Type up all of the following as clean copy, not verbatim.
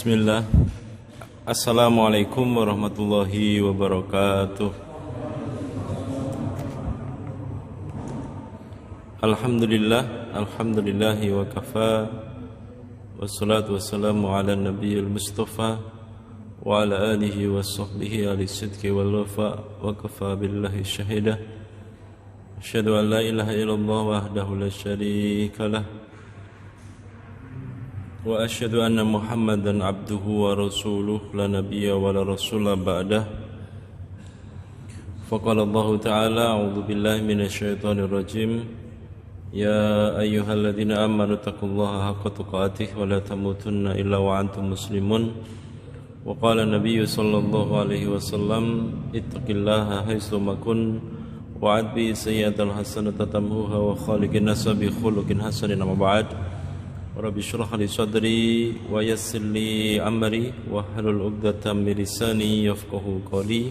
Bismillah. Assalamualaikum warahmatullahi wabarakatuh. Alhamdulillahi wa kafa. Wassalatu wassalamu ala nabiyil mustafa wa ala alihi wa sahbihi ahli sidqi wal wafa wa kafa billahi syahida. Asyhadu an la ilaha illallah wahdahu la syarika lah wa asyhadu anna Muhammadan abduhu wa rasuluh la nabiyya wa la rasula ba'dah. Faqala Allah ta'ala a'udzu billahi minasy syaithanir rajim. Ya ayyuhalladzina amanu taqullaha haqqa tuqatih wa la tamutunna illa wa antum muslimun. Wa qala an-nabiy sallallahu alaihi wasallam ittaqillaha haitsu ma kun wa adbi sayyi'atal hasanata tamhuha wa khaliqin nas bi khuluqin hasanin amma ba'd. Rabbi shrah li sadri wa yassir li amri wa hlul 'uqdatam min lisani yafqahu qawli.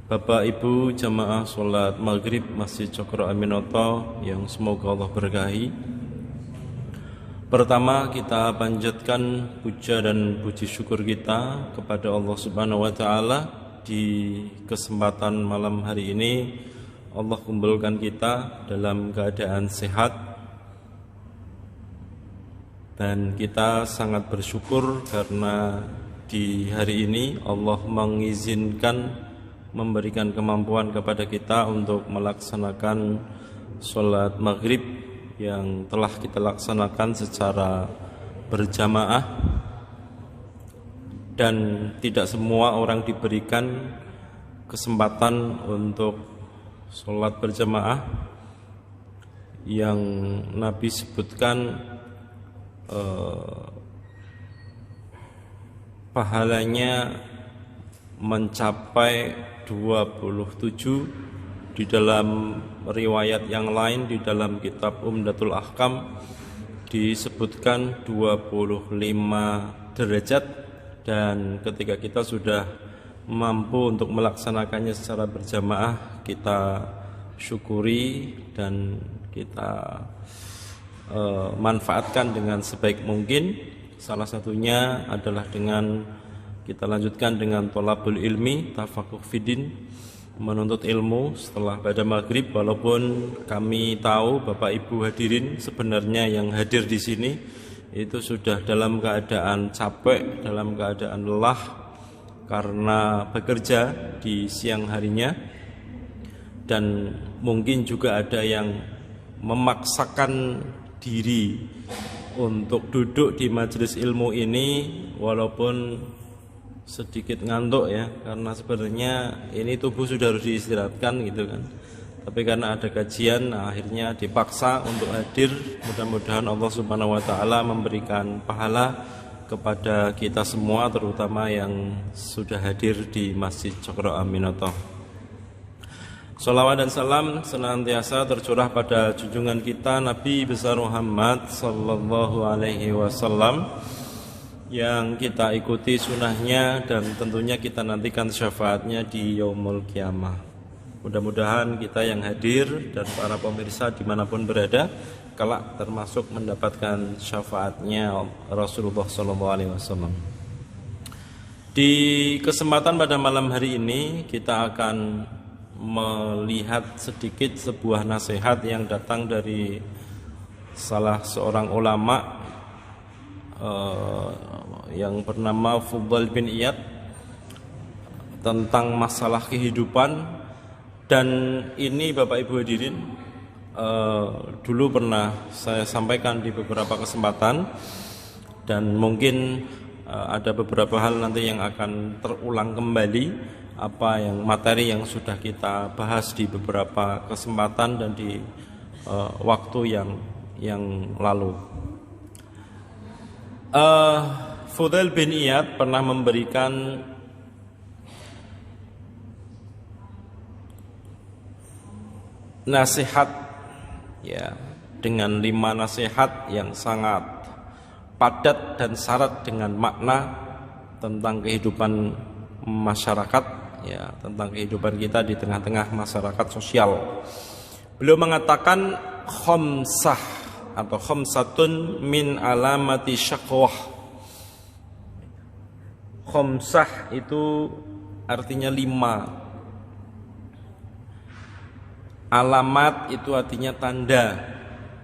Bapak Ibu jamaah salat Maghrib Masjid Cokro Aminoto yang semoga Allah berkahi. Pertama kita panjatkan puja dan puji syukur kita kepada Allah Subhanahu wa taala. Di kesempatan malam hari ini Allah kumpulkan kita dalam keadaan sehat. Dan kita sangat bersyukur karena di hari ini Allah mengizinkan, memberikan kemampuan kepada kita untuk melaksanakan sholat maghrib yang telah kita laksanakan secara berjamaah. Dan tidak semua orang diberikan kesempatan untuk sholat berjamaah yang Nabi sebutkan pahalanya mencapai 27. Di dalam riwayat yang lain di dalam kitab Umdatul Ahkam disebutkan 25 derajat. Dan ketika kita sudah mampu untuk melaksanakannya secara berjamaah, kita syukuri dan kita manfaatkan dengan sebaik mungkin. Salah satunya adalah dengan kita lanjutkan dengan thalabul ilmi, tafaquh fiddin, menuntut ilmu setelah pada maghrib. Walaupun kami tahu Bapak Ibu hadirin sebenarnya yang hadir di sini itu sudah dalam keadaan capek, dalam keadaan lelah karena bekerja di siang harinya, dan mungkin juga ada yang memaksakan diri untuk duduk di majelis ilmu ini walaupun sedikit ngantuk ya, karena sebenarnya ini tubuh sudah harus diistirahatkan gitu kan, tapi karena ada kajian akhirnya dipaksa untuk hadir. Mudah-mudahan Allah Subhanahu wa taala memberikan pahala kepada kita semua, terutama yang sudah hadir di Masjid Cokro Aminoto. Salawat dan salam senantiasa tercurah pada junjungan kita Nabi besar Muhammad sallallahu alaihi wasallam, yang kita ikuti sunnahnya dan tentunya kita nantikan syafaatnya di yaumul kiamah. Mudah-mudahan kita yang hadir dan para pemirsa dimanapun berada kelak termasuk mendapatkan syafaatnya Rasulullah sallallahu alaihi wasallam. Di kesempatan pada malam hari ini kita akan melihat sedikit sebuah nasihat yang datang dari salah seorang ulama yang bernama Fudail bin Iyad tentang masalah kehidupan. Dan ini Bapak Ibu hadirin dulu pernah saya sampaikan di beberapa kesempatan, dan mungkin ada beberapa hal nanti yang akan terulang kembali apa yang materi yang sudah kita bahas di beberapa kesempatan dan di waktu yang lalu. Fudail bin Iyad pernah memberikan nasihat ya, dengan 5 nasihat yang sangat padat dan syarat dengan makna tentang kehidupan masyarakat ya, tentang kehidupan kita di tengah-tengah masyarakat sosial. Beliau mengatakan khamsah atau khamsatun min alamati syakwah. Khomsah itu artinya 5. Alamat itu artinya tanda.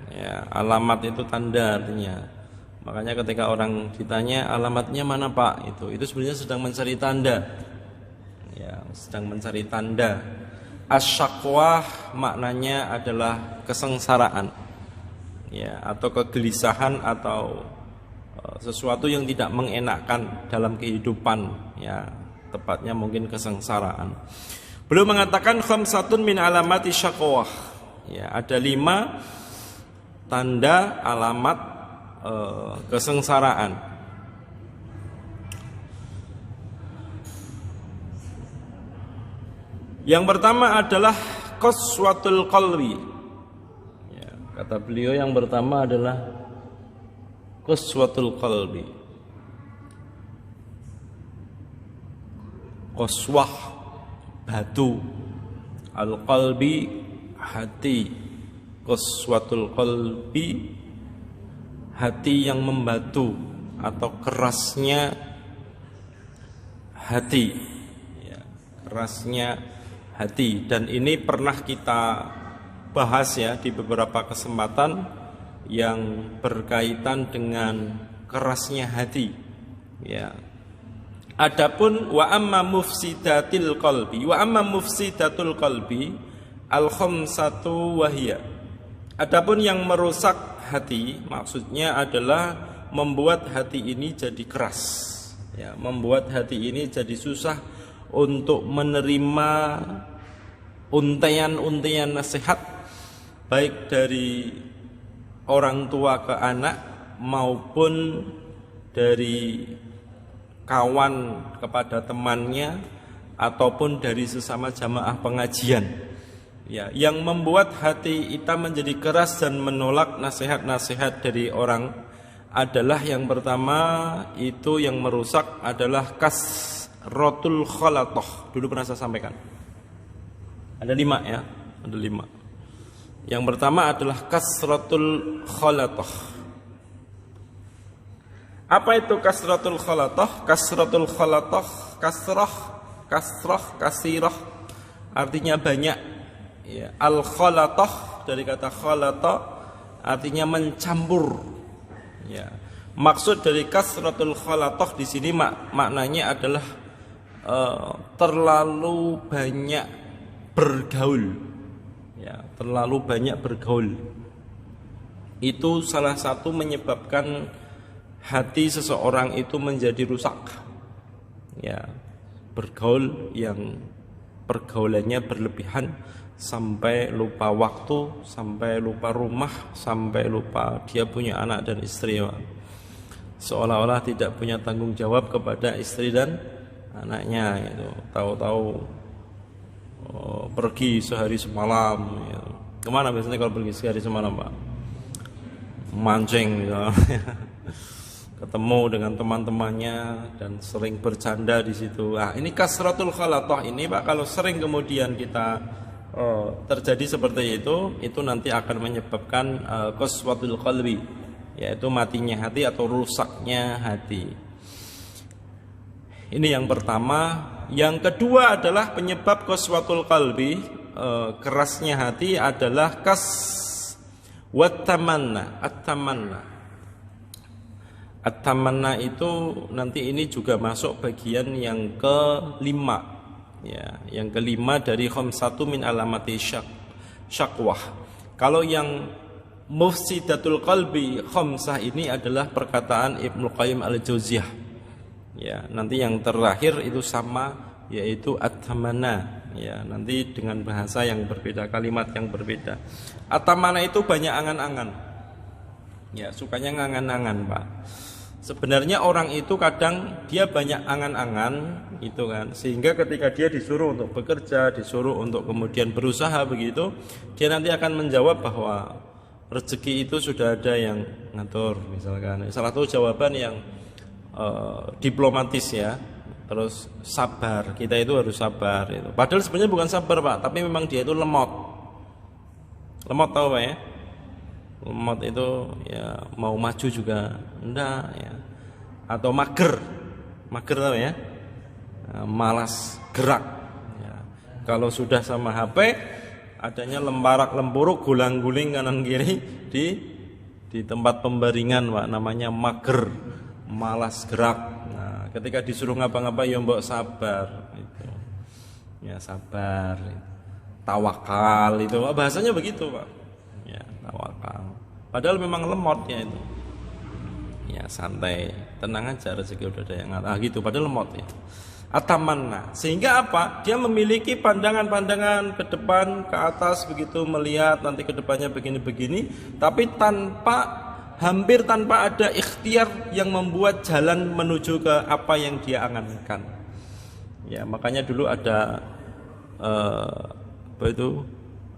Ya, alamat itu tanda artinya. Makanya ketika orang ditanya alamatnya mana Pak, itu sebenarnya sedang mencari tanda. Ya, sedang mencari tanda. Asyakwah maknanya adalah kesengsaraan. Ya, atau kegelisahan atau sesuatu yang tidak mengenakkan dalam kehidupan, ya, tepatnya mungkin kesengsaraan. Beliau mengatakan khamsatun min alamati syakwah. Ya, ada 5 tanda alamat kesengsaraan. Yang pertama adalah qaswatul qalbi. Ya, kata beliau yang pertama adalah qaswatul qalbi. Qaswah batu, al-qalbi hati. Qaswatul qalbi hati yang membatu atau kerasnya hati. Ya, kerasnya hati, dan ini pernah kita bahas ya di beberapa kesempatan yang berkaitan dengan kerasnya hati. Ya. Adapun wa amma mufsidatil qalbi, wa amma mufsidatul qalbi al khamsatu wahiyya. Adapun yang merusak hati maksudnya adalah membuat hati ini jadi keras. Ya, membuat hati ini jadi susah untuk menerima untayan-untayan nasihat baik dari orang tua ke anak maupun dari kawan kepada temannya ataupun dari sesama jamaah pengajian. Ya, yang membuat hati kita menjadi keras dan menolak nasihat-nasihat dari orang adalah yang pertama itu yang merusak adalah kasratul khalatoh. Dulu pernah saya sampaikan. Ada 5 ya, ada 5. Yang pertama adalah kasratul khalatoh. Apa itu kasratul khalatoh? Kasratul khalatoh, kasrah, kasirah, artinya banyak. Ya, al khalatoh dari kata khalatoh artinya mencampur. Ya, maksud dari kasratul khalatoh di sini maknanya adalah terlalu banyak bergaul. Ya, terlalu banyak bergaul. Itu salah satu menyebabkan hati seseorang itu menjadi rusak. Ya, bergaul yang pergaulannya berlebihan sampai lupa waktu, sampai lupa rumah, sampai lupa dia punya anak dan istri. Seolah-olah tidak punya tanggung jawab kepada istri dan anaknya gitu. Tahu-tahu pergi sehari semalam gitu. Kemana biasanya kalau pergi sehari semalam Pak? Mancing gitu. Ketemu dengan teman-temannya dan sering bercanda di situ. Ah, ini kasratul khalatoh ini Pak, kalau sering kemudian kita terjadi seperti itu nanti akan menyebabkan qaswatul qalbi, yaitu matinya hati atau rusaknya hati. Ini yang pertama. Yang kedua adalah penyebab qaswatul qalbi, kerasnya hati adalah watamanna, at-tamanna itu nanti ini juga masuk bagian yang kelima. Ya, yang kelima dari khamsatu min alamati syakwah. Kalau yang mufsidatul qalbi khamsah ini adalah perkataan Ibnu Qayyim al-Jauziyah. Ya, nanti yang terakhir itu sama, yaitu at-tamanna. Ya, nanti dengan bahasa yang berbeda, kalimat yang berbeda. At-tamanna itu banyak angan-angan. Ya, sukanya ngangan-angan, Pak. Sebenarnya orang itu kadang dia banyak angan-angan gitu kan, sehingga ketika dia disuruh untuk bekerja, disuruh untuk kemudian berusaha begitu, dia nanti akan menjawab bahwa rezeki itu sudah ada yang ngatur misalkan. Salah satu jawaban yang diplomatis ya. Terus sabar, kita itu harus sabar itu. Padahal sebenarnya bukan sabar Pak, tapi memang dia itu lemot. Lemot tahu Pak ya? Lemot itu ya mau maju juga enggak ya. Atau mager. Mager tau ya, malas gerak ya. Kalau sudah sama HP adanya lembarak-lempuruk gulang-guling kanan kiri di tempat pembaringan, Pak, namanya mager, malas gerak. Nah, ketika disuruh ngapa-ngapa ya mbok sabar itu. Ya sabar. Tawakal itu bahasanya begitu, Pak. Ya, tawakal. Padahal memang lemot ya itu. Ya santai, tenang aja, rezeki udah ada yang gitu, padahal lemot ya. Atamanna, sehingga apa? Dia memiliki pandangan-pandangan ke depan, ke atas begitu, melihat nanti ke depannya begini-begini, tapi hampir tanpa ada ikhtiar yang membuat jalan menuju ke apa yang dia angankan. Ya, makanya dulu ada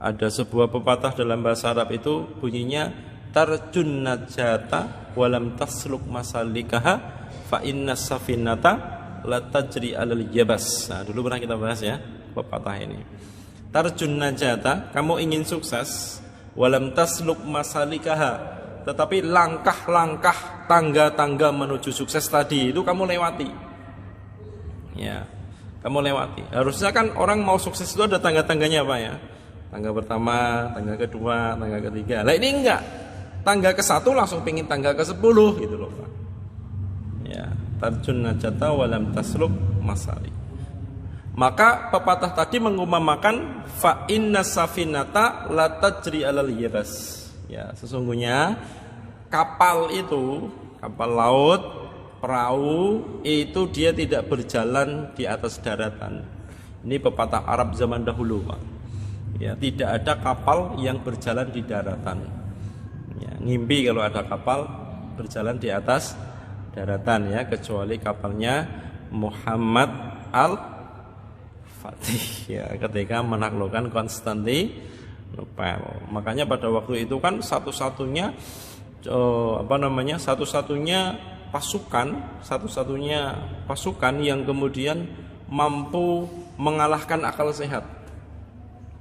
ada sebuah pepatah dalam bahasa Arab itu bunyinya tarjun najata walam tasluk masalikaha fa inna safinata la tajri 'alal yabas. Nah, dulu pernah kita bahas ya pepatah ini. Tarjun najata, kamu ingin sukses, walam tasluk masalikaha, tetapi langkah-langkah tangga-tangga menuju sukses tadi itu kamu lewati. Ya, kamu lewati. Harusnya kan orang mau sukses itu ada tangga-tangganya, Pak ya. Tangga pertama, tangga kedua, tangga ketiga. Lah ini enggak. Tangga ke-1 langsung pingin tangga ke-10 gitu loh, Pak. Ya, tarjun najata walam tasluk masalik. Maka pepatah tadi mengumpamakan fa inna safinata la tajri 'alal yabas. Ya, sesungguhnya kapal itu, kapal laut, perahu itu dia tidak berjalan di atas daratan. Ini pepatah Arab zaman dahulu, Pak. Ya, tidak ada kapal yang berjalan di daratan. Ya, ngimpi kalau ada kapal berjalan di atas daratan ya, kecuali kapalnya Muhammad Al-Fatih ya, ketika menaklukkan Konstantinopel. Makanya pada waktu itu kan satu-satunya pasukan yang kemudian mampu mengalahkan akal sehat.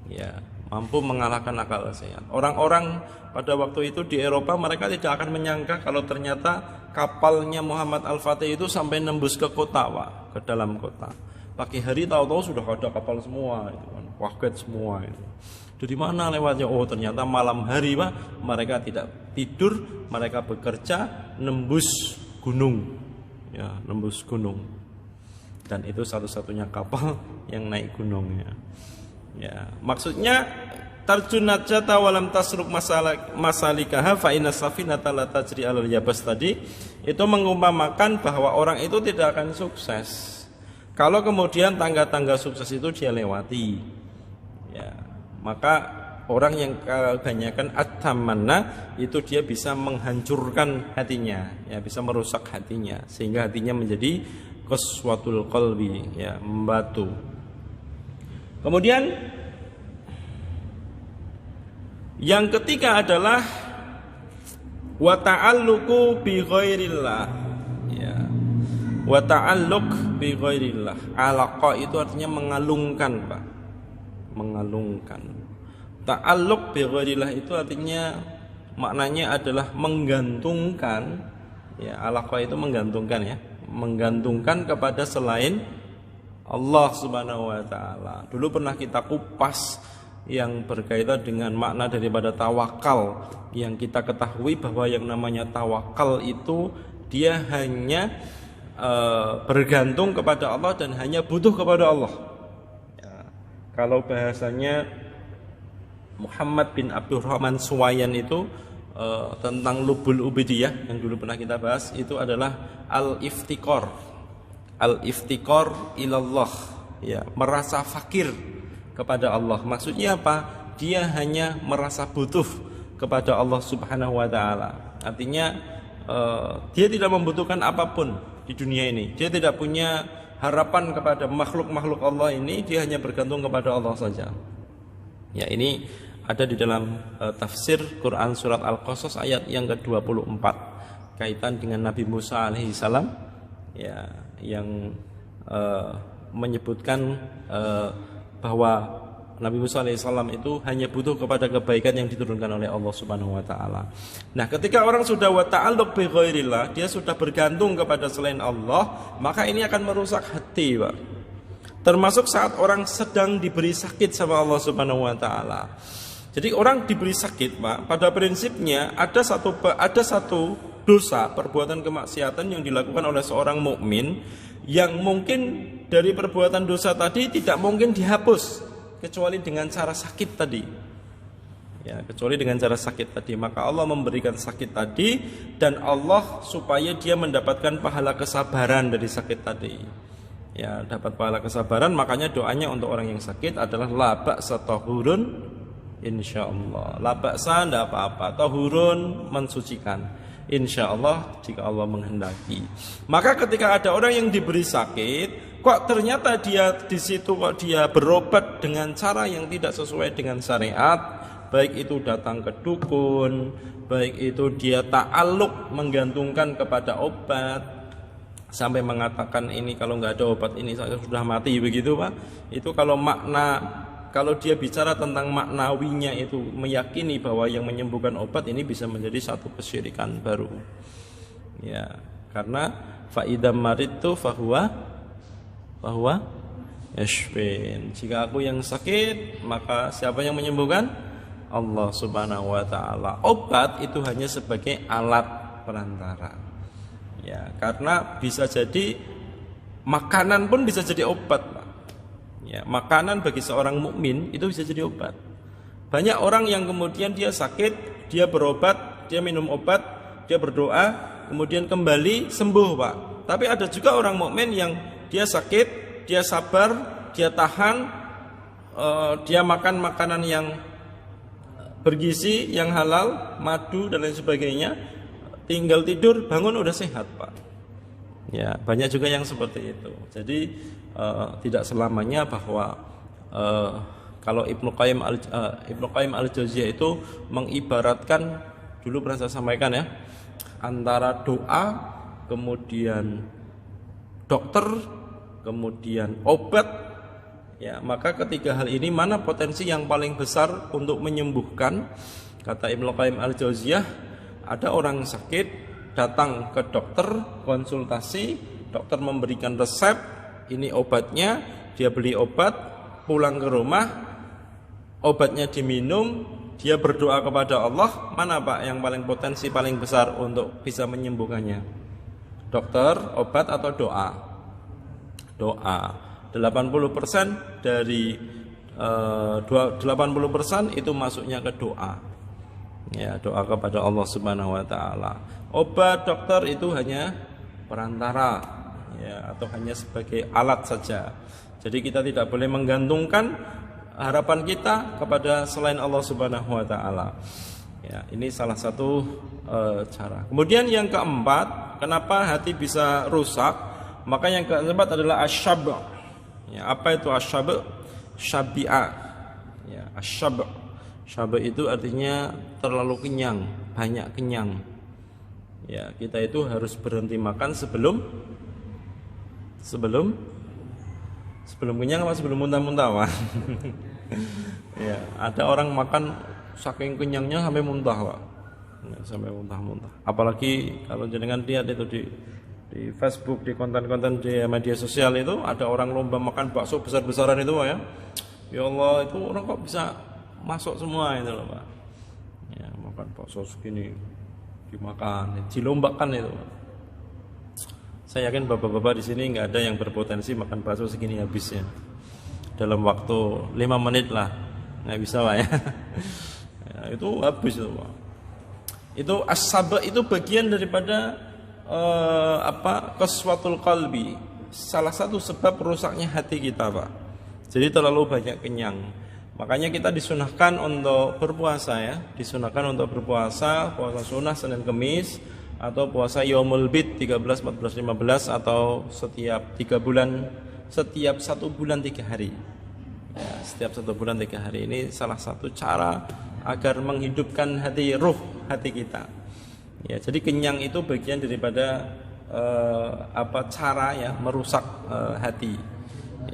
Ya, mampu mengalahkan akal sehat. Orang-orang pada waktu itu di Eropa mereka tidak akan menyangka kalau ternyata kapalnya Muhammad Al-Fatih itu sampai nembus ke kota, Pak, ke dalam kota. Pagi hari tahu-tahu sudah ada kapal semua itu kan, kaget semua itu. Dari mana lewatnya? Oh, ternyata malam hari, Pak, mereka tidak tidur, mereka bekerja nembus gunung. Ya, nembus gunung. Dan itu satu-satunya kapal yang naik gunungnya. Ya, maksudnya tarjun najata walam tasruk masalikaha fa inna safinata la tajri 'alal yabas tadi itu mengumpamakan bahwa orang itu tidak akan sukses kalau kemudian tangga-tangga sukses itu dia lewati. Ya, maka orang yang kebanyakan atamanna itu dia bisa menghancurkan hatinya, ya, bisa merusak hatinya sehingga hatinya menjadi qaswatul qalbi, ya, membatu. Kemudian yang ketiga adalah wa ta'alluqu bi ghairillah. Ya. Wa ta'alluq bi ghairillah. Alaqa itu artinya mengalungkan, Pak. Mengalungkan. Ta'alluq bi ghairillah itu artinya maknanya adalah menggantungkan, ya, alaqa itu menggantungkan ya, menggantungkan kepada selain Allah Subhanahu wa taala. Dulu pernah kita kupas yang berkaitan dengan makna daripada tawakal, yang kita ketahui bahwa yang namanya tawakal itu dia hanya bergantung kepada Allah dan hanya butuh kepada Allah. Ya, kalau bahasanya Muhammad bin Abdurrahman Suwayan itu tentang lubul ubudiyah yang dulu pernah kita bahas, itu adalah al-iftikar ilallah, ya, merasa fakir kepada Allah. Maksudnya apa? Dia hanya merasa butuh kepada Allah Subhanahu wa taala. Artinya dia tidak membutuhkan apapun di dunia ini. Dia tidak punya harapan kepada makhluk-makhluk Allah ini, dia hanya bergantung kepada Allah saja. Ya, ini ada di dalam tafsir Quran surat Al-Qasas ayat yang ke-24 kaitan dengan Nabi Musa alaihi salam, ya, yang menyebutkan bahwa Nabi Musa alaihissalam itu hanya butuh kepada kebaikan yang diturunkan oleh Allah Subhanahu wa taala. Nah, ketika orang sudah wa ta'alluq bi ghairillah, dia sudah bergantung kepada selain Allah, maka ini akan merusak hati, Pak. Termasuk saat orang sedang diberi sakit sama Allah Subhanahu wa taala. Jadi orang diberi sakit, Pak, pada prinsipnya ada satu dosa, perbuatan kemaksiatan yang dilakukan oleh seorang mukmin yang mungkin dari perbuatan dosa tadi tidak mungkin dihapus kecuali dengan cara sakit tadi. Ya, kecuali dengan cara sakit tadi. Maka Allah memberikan sakit tadi, dan Allah supaya dia mendapatkan pahala kesabaran dari sakit tadi. Ya, dapat pahala kesabaran, makanya doanya untuk orang yang sakit adalah la ba'sa tahurun insyaallah. La ba'sa enggak apa-apa, tahurun mensucikan. Insyaallah jika Allah menghendaki. Maka ketika ada orang yang diberi sakit, kok ternyata dia di situ kok dia berobat dengan cara yang tidak sesuai dengan syariat, baik itu datang ke dukun, baik itu dia ta'alluq menggantungkan kepada obat sampai mengatakan ini kalau nggak ada obat ini saya sudah mati, begitu Pak. Itu kalau dia bicara tentang maknawinya itu meyakini bahwa yang menyembuhkan obat ini bisa menjadi satu kesyirikan baru. Ya, karena fa idam maridtu fahuwa yashfin. Jika aku yang sakit, maka siapa yang menyembuhkan? Allah Subhanahu wa taala. Obat itu hanya sebagai alat perantara. Ya, karena bisa jadi makanan pun bisa jadi obat, Pak. Ya, makanan bagi seorang mukmin itu bisa jadi obat. Banyak orang yang kemudian dia sakit, dia berobat, dia minum obat, dia berdoa, kemudian kembali sembuh, Pak. Tapi ada juga orang mukmin yang dia sakit, dia sabar, dia tahan, dia makan makanan yang bergizi, yang halal, madu dan lain sebagainya, tinggal tidur, bangun udah sehat, Pak. Ya, banyak juga yang seperti itu. Jadi tidak selamanya bahwa kalau Ibnu Qayyim al-Jauziyah itu mengibaratkan, dulu pernah saya sampaikan ya, antara doa, kemudian dokter, kemudian obat. Ya, maka ketiga hal ini mana potensi yang paling besar untuk menyembuhkan? Kata Ibnu Qayyim al-Jauziyah, ada orang sakit datang ke dokter, konsultasi, dokter memberikan resep, ini obatnya, dia beli obat, pulang ke rumah, obatnya diminum, dia berdoa kepada Allah, mana Pak yang paling potensi paling besar untuk bisa menyembuhkannya? Dokter, obat atau doa? Doa. 80% dari 80% itu masuknya ke doa. Ya, doa kepada Allah Subhanahu wa taala. Obat, dokter itu hanya perantara, ya, atau hanya sebagai alat saja. Jadi kita tidak boleh menggantungkan harapan kita kepada selain Allah Subhanahu wa taala. Ya, ini salah satu cara. Kemudian yang keempat, kenapa hati bisa rusak? Maka yang keempat adalah asyab'. Ya, apa itu asyab'? Syabi'a. Ya, asyab'. Syab' itu artinya terlalu kenyang, banyak kenyang. Ya, kita itu harus berhenti makan sebelum kenyang apa sebelum muntah-muntah, Pak? Ya, ada orang makan saking kenyangnya sampai muntah, Pak. Ya, sampai muntah-muntah. Apalagi kalau jenengan lihat itu di Facebook, di konten-konten di media sosial itu ada orang lomba makan bakso besar-besaran itu, Pak, ya. Ya Allah, itu orang kok bisa masuk semua itu loh, Pak. Ya, makan bakso segini dimakan, dilombakan itu, Pak. Saya yakin bapak-bapak di sini nggak ada yang berpotensi makan bakso segini habisnya dalam waktu 5 menit lah, nggak bisa, Pak, ya. Ya, itu habis itu, Pak. Itu as-sab' itu bagian daripada qaswatul qalbi, salah satu sebab rusaknya hati kita, Pak. Jadi terlalu banyak kenyang. Makanya kita disunahkan untuk berpuasa, ya. Disunahkan untuk berpuasa, puasa sunnah Senin Kemis, atau puasa Yaumul Bid 13, 14, 15, atau setiap 3 bulan, setiap 1 bulan 3 hari. Ya, setiap 1 bulan 3 hari. Ini salah satu cara agar menghidupkan ruh hati kita. Ya, jadi kenyang itu bagian daripada cara ya merusak hati.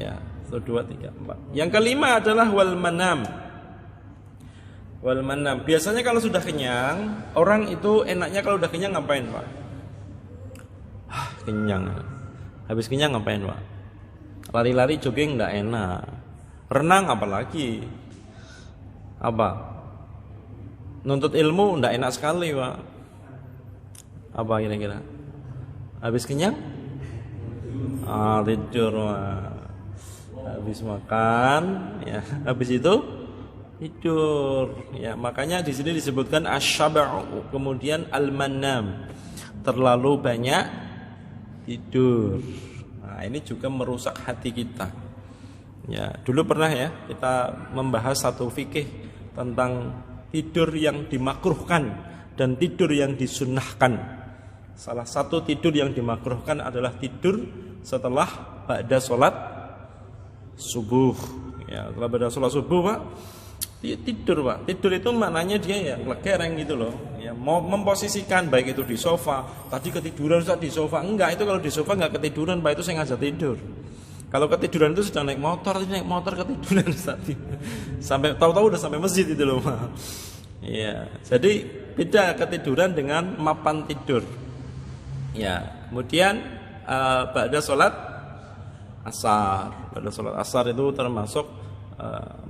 Ya, 1, 2, 3, 4. Yang kelima adalah wal manam. Wal manam. Biasanya kalau sudah kenyang, orang itu enaknya kalau udah kenyang ngapain, Pak? Kenyang. Habis kenyang ngapain, Pak? Lari-lari jogging enggak enak. Renang apalagi? Apa? Nuntut ilmu enggak enak sekali, Pak. Apa kira-kira? Habis kenyang? Tidur, Pak. Habis makan, ya. Habis itu tidur. Ya, makanya di sini disebutkan asy-syaba'u, kemudian al-manam. Terlalu banyak tidur. Nah, ini juga merusak hati kita. Ya, dulu pernah ya kita membahas satu fikih tentang tidur yang dimakruhkan dan tidur yang disunnahkan. Salah satu tidur yang dimakruhkan adalah tidur setelah ba'da sholat subuh. Ya, setelah ba'da sholat subuh, Pak, tidur, Pak. Tidur itu maknanya dia ya legereng gitu loh. Ya, mau memposisikan baik itu di sofa. Tadi ketiduran Ustaz di sofa. Enggak, itu kalau di sofa enggak ketiduran, Pak, itu saya ngajak tidur. Kalau ketiduran itu sedang naik motor ketiduran Ustaz. Sampai tahu-tahu udah sampai masjid itu loh, Pak. Ya, jadi beda ketiduran dengan mapan tidur. Ya, kemudian ba'da sholat asar. Ba'da sholat asar itu termasuk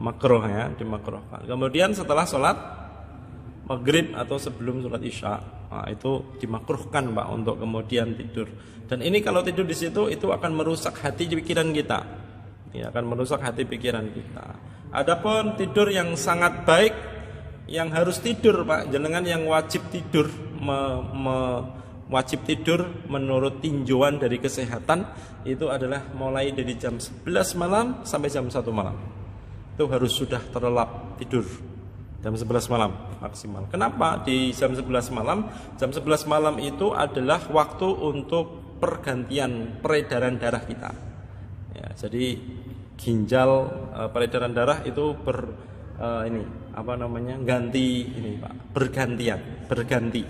makruh ya, dimakruhkan. Kemudian setelah sholat maghrib atau sebelum sholat isya, nah, itu dimakruhkan, Pak, untuk kemudian tidur. Dan ini kalau tidur di situ itu akan merusak hati pikiran kita. Ya, akan merusak hati pikiran kita. Adapun tidur yang sangat baik, yang harus tidur, Pak, jenengan yang wajib tidur, wajib tidur menurut tinjauan dari kesehatan itu adalah mulai dari jam 11 malam sampai jam 1 malam. Itu harus sudah terlelap tidur jam 11 malam maksimal. Kenapa di jam 11 malam? Jam 11 malam itu adalah waktu untuk pergantian peredaran darah kita. Ya, jadi ginjal peredaran darah itu ganti ini, Pak, berganti.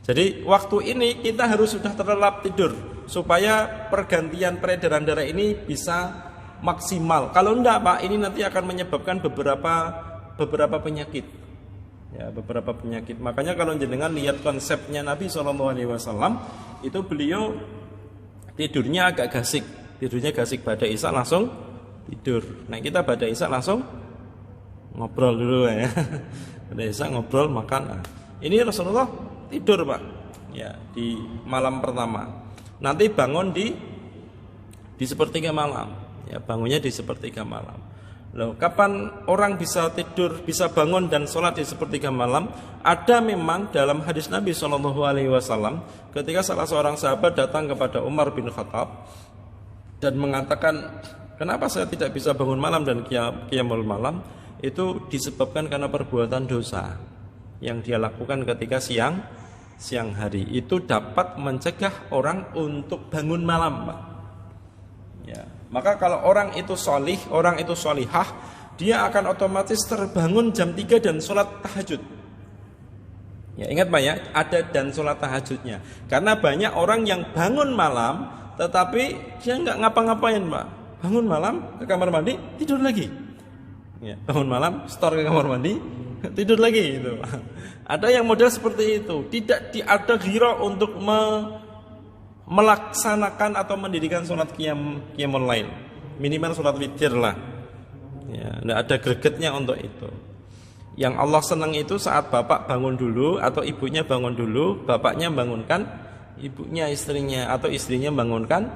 Jadi waktu ini kita harus sudah terlelap tidur supaya pergantian peredaran darah ini bisa maksimal. Kalau enggak, Pak, ini nanti akan menyebabkan beberapa penyakit. Ya, beberapa penyakit. Makanya kalau jenengan lihat konsepnya Nabi SAW, itu beliau tidurnya agak gasik. Tidurnya gasik, pada isya langsung tidur. Nah, kita pada isya langsung ngobrol dulu ya. Pada isya ngobrol, makan. Nah, ini Rasulullah tidur, Pak, ya, di malam pertama. Nanti bangun di sepertiga malam. Ya, bangunnya di sepertiga malam. Loh, kapan orang bisa tidur, bisa bangun dan sholat di sepertiga malam? Ada memang dalam hadis Nabi SAW, ketika salah seorang sahabat datang kepada Umar bin Khattab dan mengatakan, kenapa saya tidak bisa bangun malam dan qiyamul malam? Itu disebabkan karena perbuatan dosa yang dia lakukan ketika siang hari. Itu dapat mencegah orang untuk bangun malam, Pak. Ya, maka kalau orang itu solih, orang itu solihah, dia akan otomatis terbangun jam 3 dan sholat tahajud. Ya, ingat, Pak, ya, ada dan sholat tahajudnya. Karena banyak orang yang bangun malam tetapi dia nggak ngapa-ngapain, Pak. Bangun malam ke kamar mandi, tidur lagi. Ya, bangun malam, store ke kamar mandi, tidur lagi gitu. Ada yang model seperti itu, tidak ada ghirah untuk melaksanakan atau mendirikan sholat qiyamul lail. Minimal sholat witir lah. Ya, tidak ada gregetnya untuk itu. Yang Allah senang itu saat bapak bangun dulu atau ibunya bangun dulu, bapaknya bangunkan ibunya, istrinya, atau istrinya bangunkan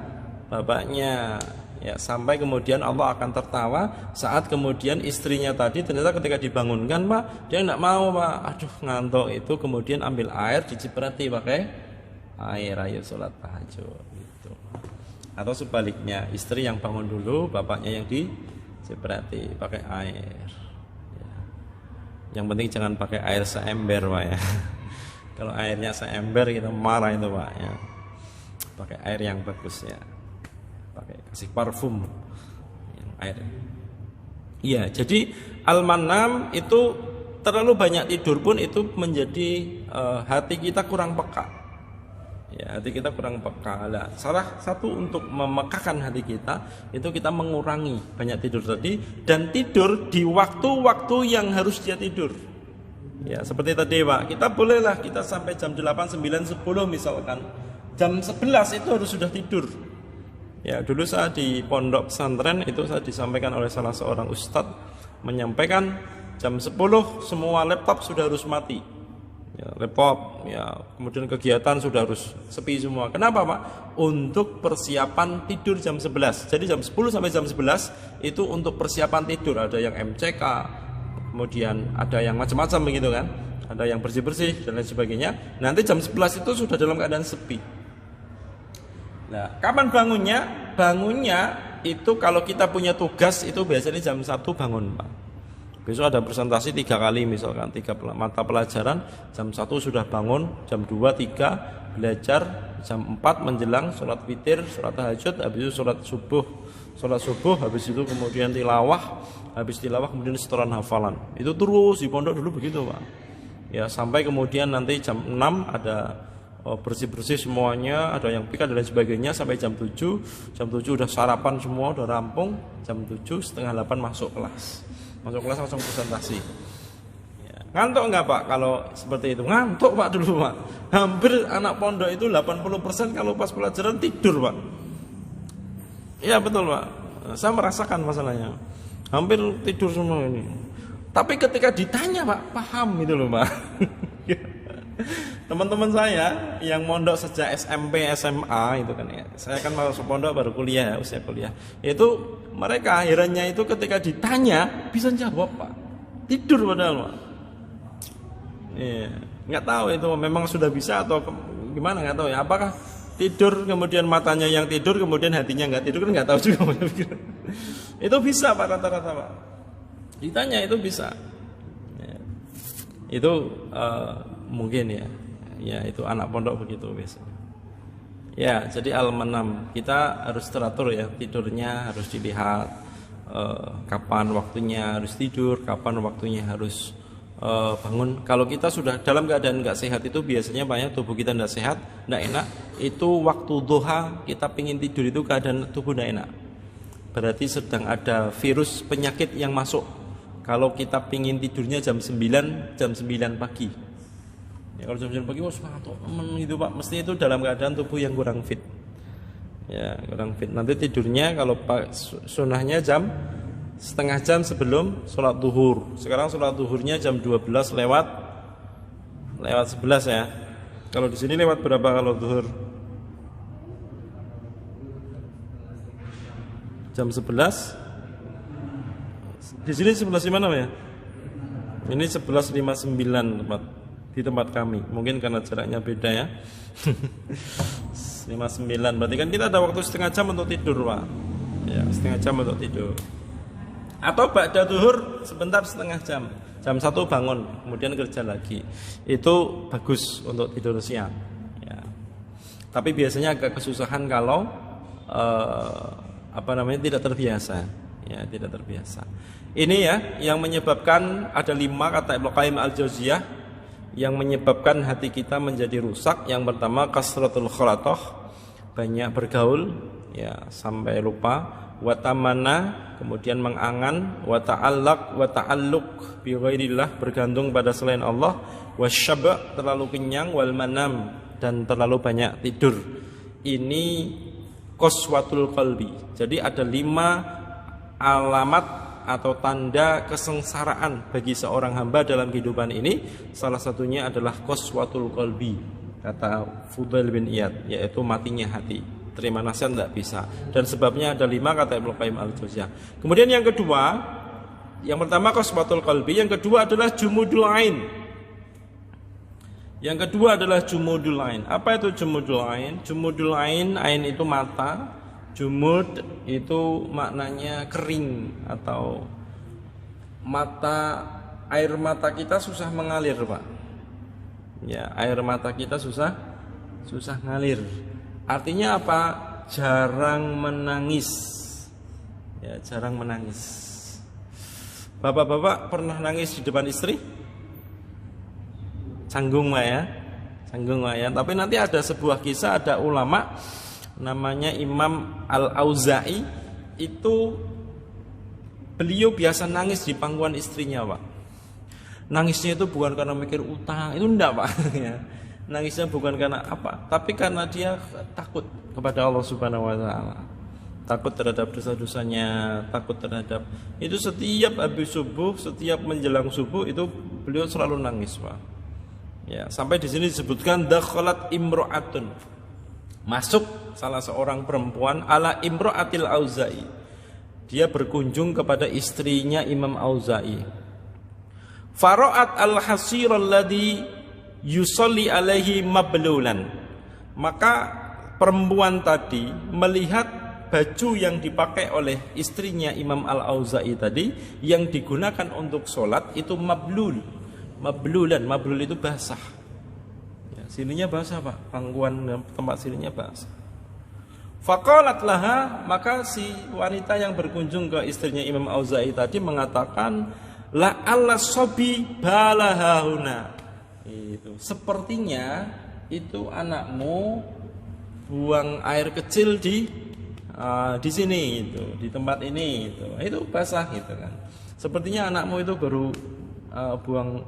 bapaknya. Ya, sampai kemudian Allah akan tertawa saat kemudian istrinya tadi ternyata ketika dibangunkan, Pak, dia tidak mau, Pak. Aduh, ngantuk. Itu kemudian ambil air, diciprati pakai air, ayo sholat tahajud gitu. Atau sebaliknya, istri yang bangun dulu, bapaknya yang diciprati pakai air. Ya. Yang penting jangan pakai air seember, Pak, ya. Kalau airnya seember kita marah itu, Pak, ya. Pakai air yang bagus, ya. Pakai kasih parfum yang air. Iya, jadi al-manam itu terlalu banyak tidur pun itu menjadi hati kita kurang peka. Ya, hati kita kurang peka. Nah, salah satu untuk memekakan hati kita itu kita mengurangi banyak tidur tadi, dan tidur di waktu-waktu yang harus dia tidur. Ya, seperti tadi Pak, kita bolehlah kita sampai jam 8, 9, 10 misalkan. Jam 11 itu harus sudah tidur. Ya, dulu saya di pondok pesantren itu saya disampaikan oleh salah seorang ustadz menyampaikan jam 10 semua laptop sudah harus mati. Ya, laptop, ya, kemudian kegiatan sudah harus sepi semua. Kenapa Pak? Untuk persiapan tidur jam 11. Jadi jam 10 sampai jam 11 itu untuk persiapan tidur. Ada yang MCK, kemudian ada yang macam-macam begitu kan. Ada yang bersih-bersih dan lain sebagainya. Nanti jam 11 itu sudah dalam keadaan sepi. Nah, kapan bangunnya? Bangunnya itu kalau kita punya tugas itu biasanya jam 1 bangun Pak. Besok ada presentasi 3 kali misalkan 3 mata pelajaran, jam 1 sudah bangun, jam 2, 3 belajar, jam 4 menjelang sholat witir, sholat tahajud, habis itu sholat subuh, habis itu kemudian tilawah, habis tilawah kemudian setoran hafalan. Itu terus di pondok dulu begitu Pak. Ya, sampai kemudian nanti jam 6 ada bersih-bersih semuanya, ada yang pikat dan lain sebagainya, sampai jam 7 udah sarapan semua, udah rampung, jam 7 setengah 8 masuk kelas langsung presentasi. Ya. Ngantuk nggak Pak kalau seperti itu? Ngantuk Pak dulu Pak. Hampir anak pondok itu 80% kalau pas pelajaran tidur Pak. Iya betul Pak. Saya merasakan masalahnya. Hampir tidur semua ini. Tapi ketika ditanya Pak, paham itu loh Pak. Teman-teman saya yang mondok sejak SMP, SMA itu kan ya. Saya kan masuk pondok baru kuliah, usia kuliah. Itu mereka akhirnya itu ketika ditanya bisa jawab Pak. Tidur padahal Pak. Iya, nggak tahu itu memang sudah bisa atau gimana, nggak tahu ya. Apakah tidur kemudian matanya yang tidur kemudian hatinya nggak tidur, kan nggak tahu juga. Itu bisa Pak, rata-rata Pak. Ditanya itu bisa. Ya. Itu mungkin ya. Ya, itu anak pondok begitu biasanya. Ya, jadi al-manam kita harus teratur ya, tidurnya harus dilihat kapan waktunya harus tidur, kapan waktunya harus bangun. Kalau kita sudah dalam keadaan nggak sehat itu biasanya banyak tubuh kita nggak sehat, nggak enak. Itu waktu duha kita pingin tidur itu keadaan tubuh nggak enak. Berarti sedang ada virus penyakit yang masuk. Kalau kita pingin tidurnya jam 9 pagi. Ya, kalau jam 9 pagi semangat gitu Pak, mesti itu dalam keadaan tubuh yang kurang fit. Ya, kurang fit. Nanti tidurnya kalau sunnahnya setengah jam sebelum sholat duhur. Sekarang sholat duhurnya jam 12 lewat 11 ya. Kalau di sini lewat berapa kalau duhur? Jam 11. Di sini 11 di mana ya? Ini 11.59 di tempat kami. Mungkin karena jaraknya beda ya. 59. Berarti kan kita ada waktu setengah jam untuk tidur Pak. Ya, setengah jam untuk tidur. Atau ba'da duhur sebentar setengah jam. Jam 1 bangun, kemudian kerja lagi. Itu bagus untuk tidur siang. Ya. Tapi biasanya agak kesusahan kalau tidak terbiasa. Ya, tidak terbiasa. Ini ya yang menyebabkan ada 5 kata Ibnu Qayyim al-Jauziyah yang menyebabkan hati kita menjadi rusak. Yang pertama kasratul khalatah, banyak bergaul ya sampai lupa, wa tamana, kemudian mengangan, wa ta'allaq wa ta'alluq bi ghairillah, bergantung pada selain Allah, wasyaba, terlalu kenyang, wal manam, dan terlalu banyak tidur. Ini qaswatul qalbi. Jadi ada 5 alamat atau tanda kesengsaraan bagi seorang hamba dalam kehidupan ini. Salah satunya adalah qaswatul qalbi, kata Fudail bin Iyad, yaitu matinya hati. Terima nasihat tidak bisa. Dan sebabnya ada 5 kata Ibnu Qayyim al-Jauziyah. Kemudian yang kedua, yang pertama qaswatul qalbi, yang kedua adalah jumudul ain. Yang kedua adalah jumudul ain. Apa itu jumudul ain? Jumudul ain itu mata. Jumud itu maknanya kering atau air mata kita susah mengalir Pak. Ya, air mata kita susah ngalir. Artinya apa? Jarang menangis. Ya, jarang menangis. Bapak-bapak pernah nangis di depan istri? Canggung Pak ya. Canggung ya. Tapi nanti ada sebuah kisah, ada ulama namanya Imam Al-Auza'i, itu beliau biasa nangis di pangkuan istrinya, Pak. Nangisnya itu bukan karena mikir utang, itu enggak, Pak. Ya. Nangisnya bukan karena apa, tapi karena dia takut kepada Allah Subhanahu wa taala. Takut terhadap dosa-dosanya, takut terhadap itu. Setiap habis subuh, setiap menjelang subuh itu beliau selalu nangis, Pak. Ya, sampai di sini disebutkan dakhalat imra'atun. Masuk salah seorang perempuan ala imra'atil Auza'i. Dia berkunjung kepada istrinya Imam Auza'i. Fara'at al-hasir alladhi yusalli alaihi mablulan. Maka perempuan tadi melihat baju yang dipakai oleh istrinya Imam Al-Auza'i tadi, yang digunakan untuk sholat itu mablul. Mablulan, mablul itu basah. Ya, sininya basah, Pak. Pangkuan tempat sininya basah. Faqalat laha, maka si wanita yang berkunjung ke istrinya Imam Auza'i tadi mengatakan, la alla sobi balahahuna. Itu sepertinya itu anakmu buang air kecil di sini, itu di tempat ini, itu basah gitu kan. Sepertinya anakmu itu baru buang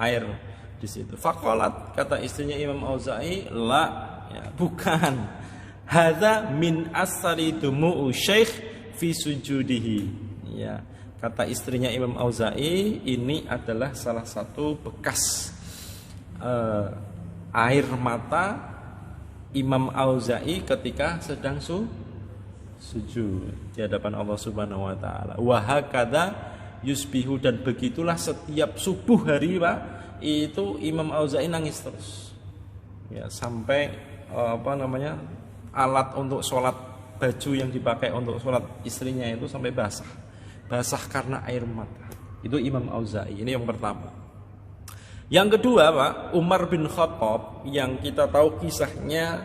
air di situ. Faqalat, kata istrinya Imam Auza'i, la, ya, bukan. Hadza min asari dumu'u syekh fi sujudihi. Ya, kata istrinya Imam Auza'i, ini adalah salah satu bekas air mata Imam Auza'i ketika sedang sujud di hadapan Allah Subhanahu wa taala. Wa hakadha yusbihu, dan begitulah setiap subuh hari, Pak, itu Imam Auza'i nangis terus. Ya, sampai alat untuk sholat, baju yang dipakai untuk sholat istrinya itu sampai basah. Basah karena air mata. Itu Imam Auza'i. Ini yang pertama. Yang kedua, Pak, Umar bin Khattab, yang kita tahu kisahnya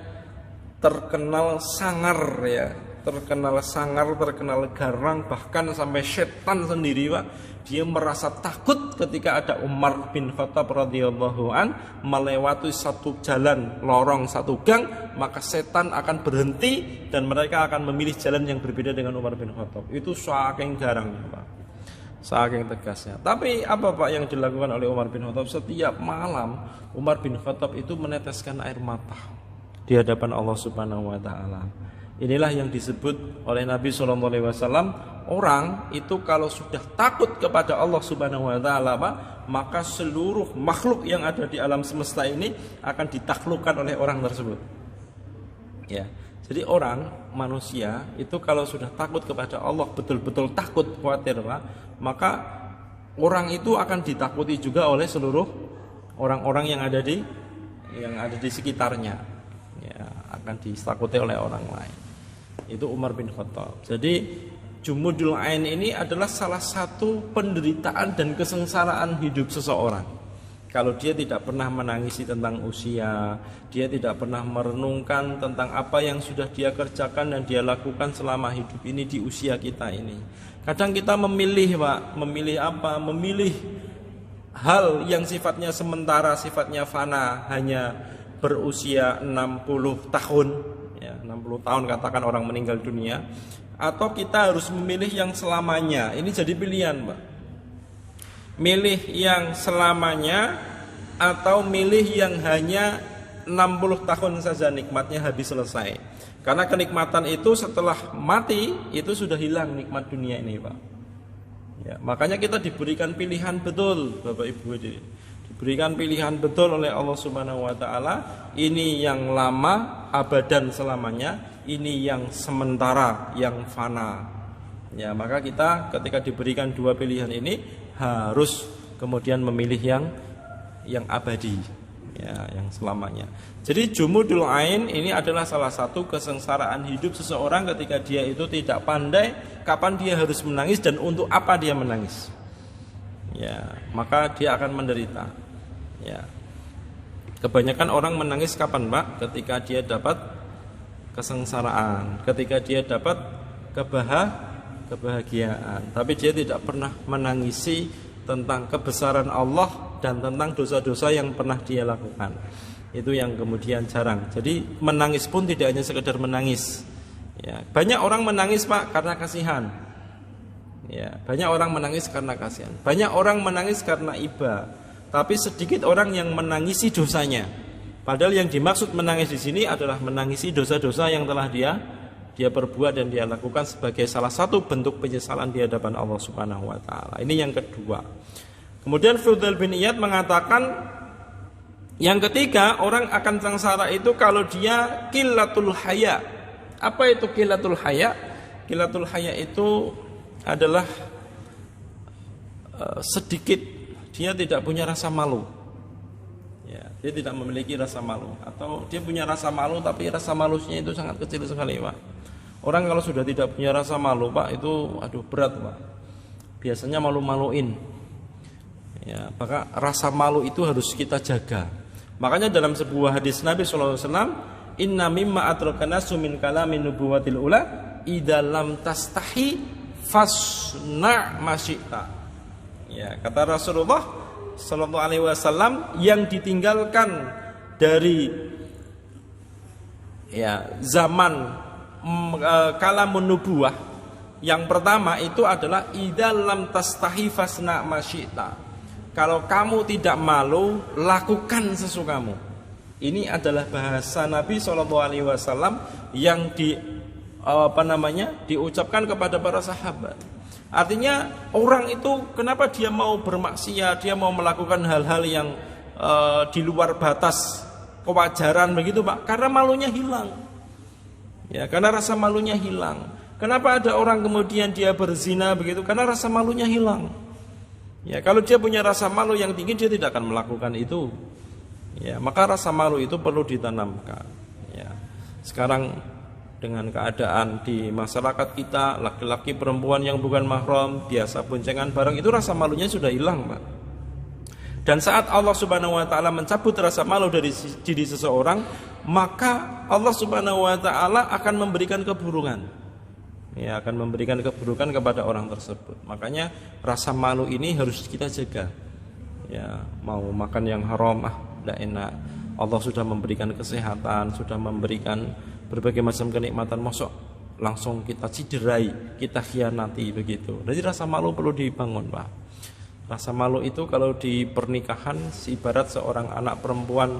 terkenal sangar, ya. Terkenal sangar, terkenal garang, bahkan sampai setan sendiri, Pak, dia merasa takut ketika ada Umar bin Khattab radhiyallahu an melewati satu jalan lorong, satu gang, maka setan akan berhenti dan mereka akan memilih jalan yang berbeda dengan Umar bin Khattab. Itu saking garangnya, Pak, saking tegasnya. Tapi apa, Pak, yang dilakukan oleh Umar bin Khattab? Setiap malam Umar bin Khattab itu meneteskan air mata di hadapan Allah Subhanahu wa taala. Inilah yang disebut oleh Nabi SAW, orang itu kalau sudah takut kepada Allah Subhanahu wa taala, maka seluruh makhluk yang ada di alam semesta ini akan ditaklukkan oleh orang tersebut. Ya. Jadi orang, manusia itu kalau sudah takut kepada Allah, betul-betul takut, khawatir, Pak, maka orang itu akan ditakuti juga oleh seluruh orang-orang yang ada di sekitarnya. Ya, akan ditakuti oleh orang lain. Itu Umar bin Khattab. Jadi jumudul ain ini adalah salah satu penderitaan dan kesengsaraan hidup seseorang. Kalau dia tidak pernah menangisi tentang usia, dia tidak pernah merenungkan tentang apa yang sudah dia kerjakan dan dia lakukan selama hidup ini di usia kita ini. Kadang kita memilih, Pak, memilih apa? Memilih hal yang sifatnya sementara, sifatnya fana, hanya berusia 60 tahun. Ya, 60 tahun katakan orang meninggal dunia, atau kita harus memilih yang selamanya. Ini jadi pilihan, Pak. Milih yang selamanya atau milih yang hanya 60 tahun saja nikmatnya habis selesai. Karena kenikmatan itu setelah mati itu sudah hilang nikmat dunia ini, Pak. Ya, makanya kita diberikan pilihan betul, Bapak Ibu. Diberikan pilihan betul oleh Allah Subhanahu wa taala, ini yang lama abadan selamanya, ini yang sementara, yang fana. Ya, maka kita ketika diberikan dua pilihan ini harus kemudian memilih yang abadi, ya, yang selamanya. Jadi jumudul ain ini adalah salah satu kesengsaraan hidup seseorang ketika dia itu tidak pandai kapan dia harus menangis dan untuk apa dia menangis. Ya, maka dia akan menderita. Ya. Kebanyakan orang menangis kapan, Pak? Ketika dia dapat kesengsaraan, ketika dia dapat kebahagiaan. Tapi dia tidak pernah menangisi tentang kebesaran Allah dan tentang dosa-dosa yang pernah dia lakukan. Itu yang kemudian jarang. Jadi menangis pun tidak hanya sekedar menangis. Ya, banyak orang menangis Pak karena kasihan. Ya, banyak orang menangis karena kasihan. Banyak orang menangis karena iba. Tapi sedikit orang yang menangisi dosanya. Padahal yang dimaksud menangis di sini adalah menangisi dosa-dosa yang telah dia perbuat dan dia lakukan sebagai salah satu bentuk penyesalan di hadapan Allah Subhanahu wa taala. Ini yang kedua. Kemudian Fudail bin Iyad mengatakan yang ketiga, orang akan sengsara itu kalau dia qillatul haya. Apa itu qillatul haya? Qillatul haya itu adalah sedikit dia tidak punya rasa malu. Ya, dia tidak memiliki rasa malu, atau dia punya rasa malu tapi rasa malunya itu sangat kecil sekali, Pak. Orang kalau sudah tidak punya rasa malu, Pak, itu berat, Pak. Biasanya malu-maluin. Ya, maka rasa malu itu harus kita jaga. Makanya dalam sebuah hadis Nabi sallallahu alaihi wasallam, "Inna mimma atrokana sumin kalamin nubuwatil ula, idza lam tastahi fasna masyita." Ya, kata Rasulullah sallallahu alaihi wasallam, yang ditinggalkan dari zaman kalamun nubuwah yang pertama itu adalah idza lam tastahi fasna masyita. Kalau kamu tidak malu, lakukan sesukamu. Ini adalah bahasa Nabi SAW yang diucapkan kepada para sahabat. Artinya orang itu kenapa dia mau bermaksiat, dia mau melakukan hal-hal yang di luar batas kewajaran begitu, Pak? Karena malunya hilang. Ya, karena rasa malunya hilang. Kenapa ada orang kemudian dia berzina begitu? Karena rasa malunya hilang. Ya, kalau dia punya rasa malu yang tinggi, dia tidak akan melakukan itu. Ya, maka rasa malu itu perlu ditanamkan. Ya. Sekarang dengan keadaan di masyarakat kita, laki-laki perempuan yang bukan mahram biasa boncengan bareng, itu rasa malunya sudah hilang, Pak. Dan saat Allah Subhanahu wa taala mencabut rasa malu dari diri seseorang, maka Allah Subhanahu wa taala akan memberikan keburukan. Ya, akan memberikan keburukan kepada orang tersebut. Makanya rasa malu ini harus kita jaga. Ya, mau makan yang haram tidak enak. Allah sudah memberikan kesehatan, sudah memberikan berbagai macam kenikmatan, mosok langsung kita ciderai, kita khianati begitu. Jadi rasa malu perlu dibangun, Pak. Rasa malu itu kalau di pernikahan ibarat seorang anak perempuan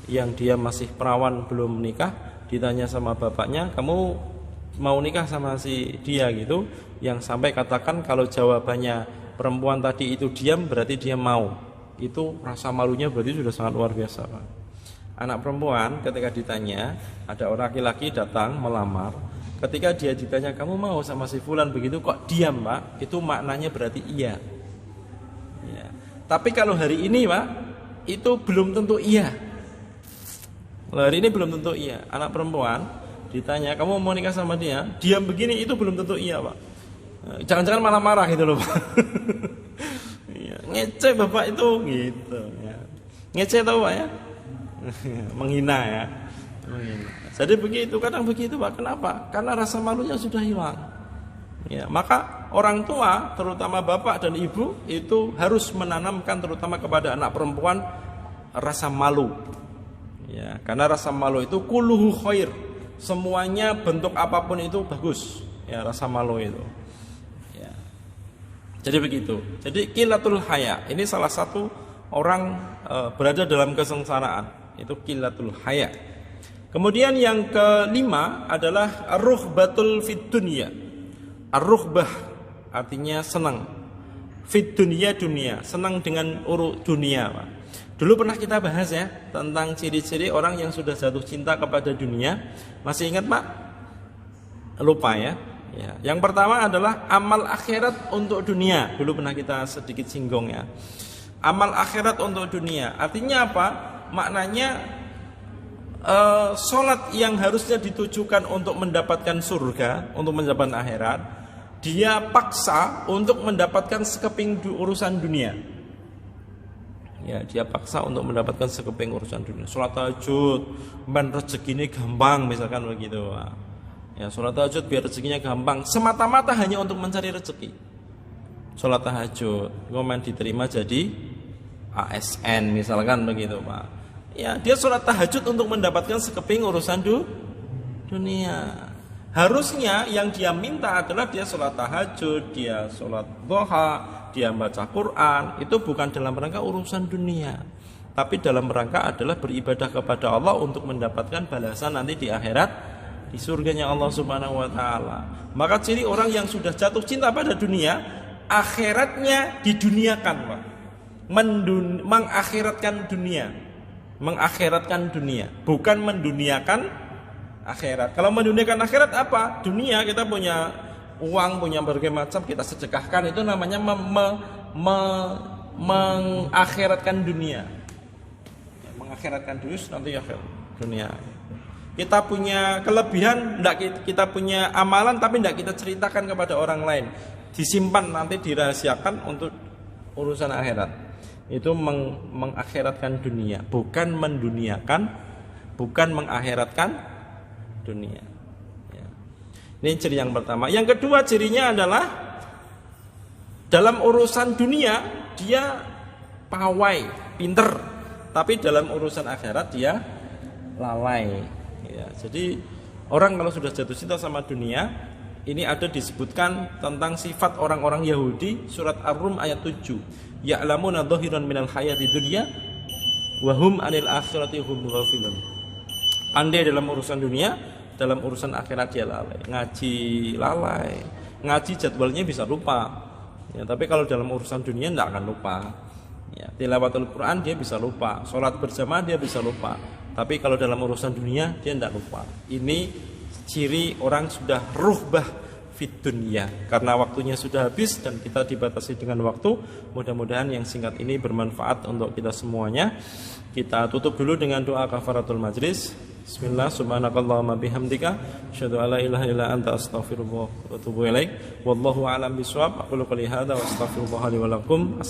yang dia masih perawan belum menikah, ditanya sama bapaknya, "Kamu mau nikah sama si dia?" gitu, yang sampai katakan kalau jawabannya perempuan tadi itu diam, berarti dia mau. Itu rasa malunya berarti sudah sangat luar biasa, Pak. Anak perempuan ketika ditanya, ada orang laki-laki datang melamar, ketika dia ditanya, "Kamu mau sama si fulan?" begitu, kok diam, Pak, itu maknanya berarti iya. Ya. Tapi kalau hari ini, Pak, itu belum tentu iya. Hari ini belum tentu iya. Anak perempuan ditanya, "Kamu mau nikah sama dia?" diam begini, itu belum tentu iya, Pak. Jangan-jangan malah marah gitu loh, Pak. Ngeceh bapak itu gitu ya. Ngeceh tahu, Pak, ya? Menghina ya. Menghina. Jadi begitu, kadang begitu, Pak. Kenapa? Karena rasa malunya sudah hilang. Ya, maka orang tua, terutama bapak dan ibu, itu harus menanamkan terutama kepada anak perempuan rasa malu. Ya, karena rasa malu itu kulluhu khair. Semuanya bentuk apapun itu bagus. Ya, rasa malu itu. Ya. Jadi begitu. Jadi qillatul haya, ini salah satu orang berada dalam kesengsaraan. Itu qillatul haya. Kemudian yang kelima adalah ar-rughbatul fid dunya. Ar-rughbah artinya senang. Fid dunya, dunia, senang dengan dunia, Pak. Dulu pernah kita bahas ya tentang ciri-ciri orang yang sudah jatuh cinta kepada dunia. Masih ingat, Pak? Lupa ya. Ya. Yang pertama adalah amal akhirat untuk dunia. Dulu pernah kita sedikit singgung ya. Amal akhirat untuk dunia. Artinya apa? Maknanya sholat yang harusnya ditujukan untuk mendapatkan surga, untuk mendapatkan akhirat, dia paksa untuk mendapatkan sekeping urusan dunia. Ya, dia paksa untuk mendapatkan sekeping urusan dunia. Sholat tahajud, ben rezekinya gampang, misalkan begitu. Ya, sholat tahajud biar rezekinya gampang, semata-mata hanya untuk mencari rezeki. Sholat tahajud, komen diterima jadi ASN, misalkan begitu, Pak. Ya, dia sholat tahajud untuk mendapatkan sekeping urusan dunia. Harusnya yang dia minta adalah dia sholat tahajud, dia sholat duha, dia baca Quran. Itu bukan dalam rangka urusan dunia, tapi dalam rangka adalah beribadah kepada Allah untuk mendapatkan balasan nanti di akhirat, di surganya Allah Subhanahu wa ta'ala. Maka ciri orang yang sudah jatuh cinta pada dunia, akhiratnya diduniakan, Pak. Mengakhiratkan dunia, bukan menduniakan akhirat. Kalau menduniakan akhirat apa? Dunia, kita punya uang, punya berbagai macam, kita sedekahkan, itu namanya mengakhiratkan dunia. Mengakhiratkan dunia. Kita punya kelebihan, kita punya amalan, tapi tidak kita ceritakan kepada orang lain. Disimpan, nanti dirahasiakan untuk urusan akhirat. Itu mengakhiratkan dunia, bukan menduniakan, bukan mengakhiratkan dunia. Ya. Ini ciri yang pertama. Yang kedua cirinya adalah dalam urusan dunia dia pawai, pinter, tapi dalam urusan akhirat dia lalai. Ya, jadi orang kalau sudah jatuh cinta sama dunia, ini ada disebutkan tentang sifat orang-orang Yahudi, surat Ar-Rum ayat 7. Ya'lamuna dhahiran minal hayati dunya wa hum 'anil akhirati hum ghafilun. Pandai dalam urusan dunia, dalam urusan akhirat dia lalai. Ngaji jadwalnya bisa lupa. Ya, tapi kalau dalam urusan dunia tidak akan lupa. Ya, tilawatul Quran dia bisa lupa, salat berjamaah dia bisa lupa. Tapi kalau dalam urusan dunia dia tidak lupa. Ini ciri orang sudah ruhbah fit dunya, karena waktunya sudah habis dan kita dibatasi dengan waktu. Mudah-mudahan yang singkat ini bermanfaat untuk kita semuanya. Kita tutup dulu dengan doa kafaratul majlis. Bismillah, subhanakallahumma bihamdika asyhadu an la ilaha illa anta astaghfiruka wa atubu ilaik. Wallahu a'lam bishawab. Aqulu qouli hadza wa astaghfirullah li wa lakum.